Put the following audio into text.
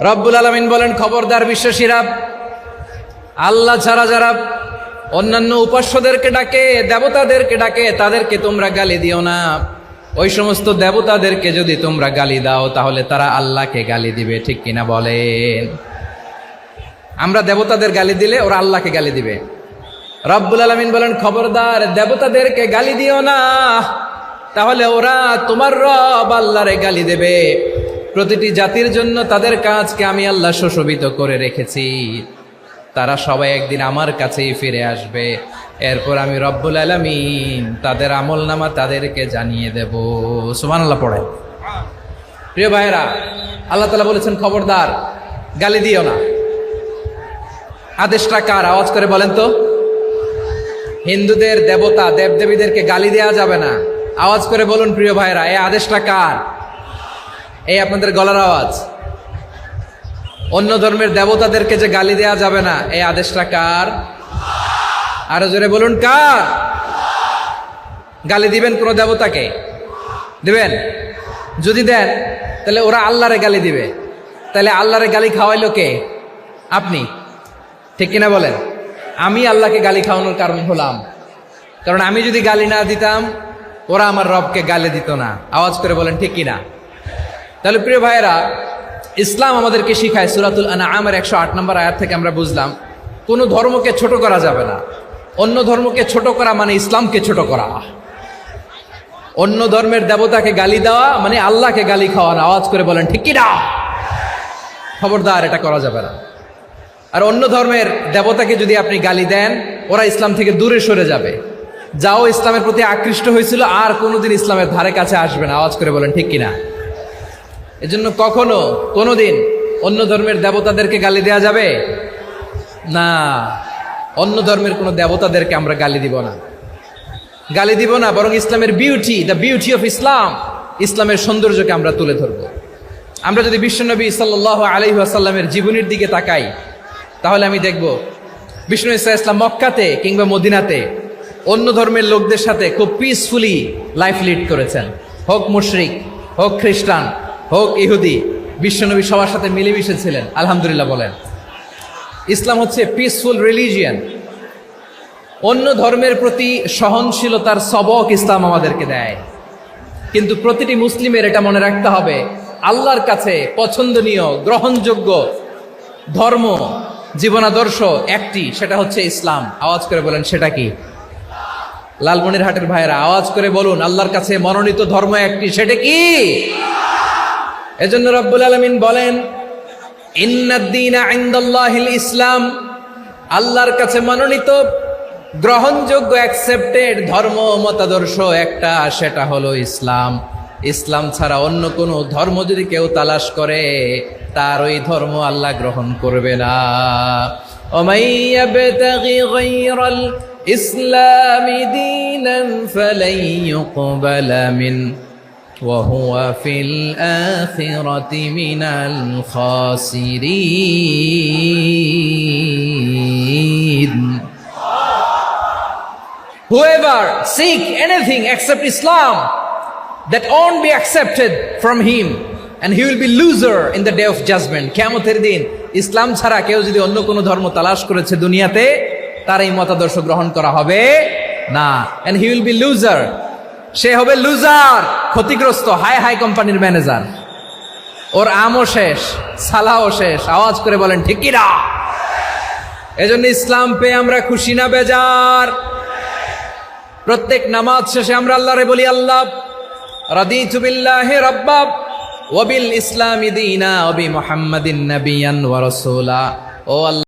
রব্বুল আলামিন বলেন, খবরদার বিশ্বাসীরা, আল্লাহ ছাড়া যারা অন্যান্য উপাস্যদেরকে ডাকে, দেবতাদেরকে ডাকে, তাদেরকে তোমরা গালি দিও না। ওই সমস্ত দেবতাদেরকে যদি তোমরা গালি দাও তাহলে তারা আল্লাহকে গালি দিবে, ঠিক কিনা বলেন? আমরা দেবতাদের গালি দিলে ওরা আল্লাহকে গালি দিবে। রব্বুল আলামিন বলেন, খবরদার দেবতাদেরকে গালি দিও না, তাহলে ওরা তোমার রব আল্লাহরে গালি দেবে। প্রতিটি জাতির জন্য তাদের কাজকে আমি আল্লাহ সুশোভিত করে রেখেছি, তারা সবাই একদিন আমার কাছেই ফিরে আসবে। এরপর আমি রব্বুল আলামিন তাদের আমলনামা তাদেরকে জানিয়ে দেব। সুবহানাল্লাহ পড়ে। প্রিয় ভাইরা, আল্লাহ তাআলা বলেছেন খবরদার গালি দিও না। আদেশটা কার? আওয়াজ করে বলেন তো। হিন্দুদের দেবতা দেবদেবীদেরকে গালি দেওয়া যাবে না। আওয়াজ করে বলুন প্রিয় ভাইরা, এই আদেশটা কার? এই আপনাদের গলার আওয়াজ। অন্য ধর্মের দেবতাদেরকে যে গালি দেওয়া যাবে না, এই আদেশটা কার? আরো জোরে বলুন, কার? গালি দিবেন কোন দেবতাকে? দিবেন? যদি দেন তাহলে ওরা আল্লাহরে গালি দিবে। তাহলে আল্লাহরে গালি খাওয়াইলো কে? আপনি, ঠিক কিনা বলেন? আমি আল্লাহকে গালি খাওয়ানোর কারণ হলাম, কারণ আমি যদি গালি না দিতাম ওরা আমার রবকে গালি দিত না। আওয়াজ করে বলেন ঠিক কিনা? তাহলে প্রিয় ভাইয়েরা, ইসলাম আমাদেরকে শিখায়, সূরাতুল আনআমের 108 নম্বর আয়াত থেকে আমরা বুঝলাম কোন ধর্মকে ছোট করা যাবে না। অন্য ধর্মকে ছোট করা মানে ইসলামকে ছোট করা। অন্য ধর্মের দেবতাকে গালি দেওয়া মানে আল্লাহকে গালি খাওয়ানো। আওয়াজ করে বলেন ঠিক কিনা? খবরদার, এটা করা যাবে না। আর অন্য ধর্মের দেবতাকে যদি আপনি গালি দেন, ওরা ইসলাম থেকে দূরে সরে যাবে। যাও ইসলামের প্রতি আকৃষ্ট হয়েছিল আর কোনোদিন ইসলামের ধারে কাছে আসবে না। আওয়াজ করে বলেন ঠিক কিনা? এজন্য কখনো কোনোদিন অন্য ধর্মের দেবতাদেরকে গালি দেওয়া যাবে না। অন্য ধর্মের কোনো দেবতাদেরকে আমরা গালি দিব না, গালি দিব না, বরং ইসলামের beauty, the beauty of Islam, ইসলামের সৌন্দর্যকে আমরা তুলে ধরব। আমরা যদি বিশ্বনবী সাল্লাল্লাহু আলাইহি ওয়াসাল্লামের জীবনীর দিকে তাকাই, তাহলে আমি দেখব বিষ্ণু ইসা ইসলাম মক্কাতে কিংবা মদিনাতে অন্য ধর্মের লোকদের সাথে খুব পিসফুলি লাইফ লিড করেছেন। হোক মুশরিক, হোক খ্রিস্টান, হোক ইহুদি, বিশ্বনবী সবার সাথে মিলেমিশে ছিলেন। আলহামদুলিল্লাহ বলেন। ইসলাম হচ্ছে পিসফুল রিলিজিয়ান। অন্য ধর্মের প্রতি সহনশীলতার সবক ইসলাম আমাদেরকে দেয়। কিন্তু প্রতিটি মুসলিমের এটা মনে রাখতে হবে, আল্লাহর কাছে পছন্দনীয় গ্রহণযোগ্য ধর্ম, জীবনাদর্শ একটি, সেটা হচ্ছে ইসলাম। আওয়াজ করে বলেন সেটা কি? লালমনিরহাটের ভাইয়েরা আওয়াজ করে বলুন, আল্লাহর কাছে মনোনীত ধর্ম একটি, সেটা কি? এজন্য রব্বুল আলামিন বলেন, ইন্নাদ-দীনা ইনদাল্লাহিল ইসলাম, আল্লাহর কাছে মনোনীত গ্রহণযোগ্য অ্যাকসেপ্টেড ধর্ম মতাদর্শ একটা, সেটা হলো ইসলাম। ইসলাম ছাড়া অন্য কোনো ধর্ম যদি কেউ তালাশ করে, তার ওই ধর্ম আল্লাহ গ্রহণ করবে না। ওমাই ইয়াবতাগি গায়রাল ইসলামি দীনান ফালাই ইউকবালা মিন ওয়া হুয়া ফিল আখিরাতি মিনাল খাসিরিন। Whoever seek anything except Islam, that won't be accepted from him, and he will be loser in the day of judgment. কিয়ামতের দিন ইসলাম ছাড়া কেউ যদি অন্য কোনো ধর্ম তালাশ করেছে দুনিয়াতে, তার এই মতাদর্শ গ্রহণ করা হবে না। and he will be loser, সে হবে লুজার, ক্ষতিগ্রস্ত, হাই হাই কোম্পানির ম্যানেজার। ওর আমও শেষ, সালাও শেষ। আওয়াজ করে বলেন ঠিক কি না? এজন্য ইসলাম পেয়ে আমরা খুশি না বেজার? প্রত্যেক নামাজ শেষে আমরা আল্লাহরে বলি, আল্লাহ রাদিতু বিল্লাহি রাব্বা ওয়া বিল ইসলামি দীনা ওয়া বি মুহাম্মাদিন নাবিয়ান ওয়া রাসূলা। ও আল্লাহ,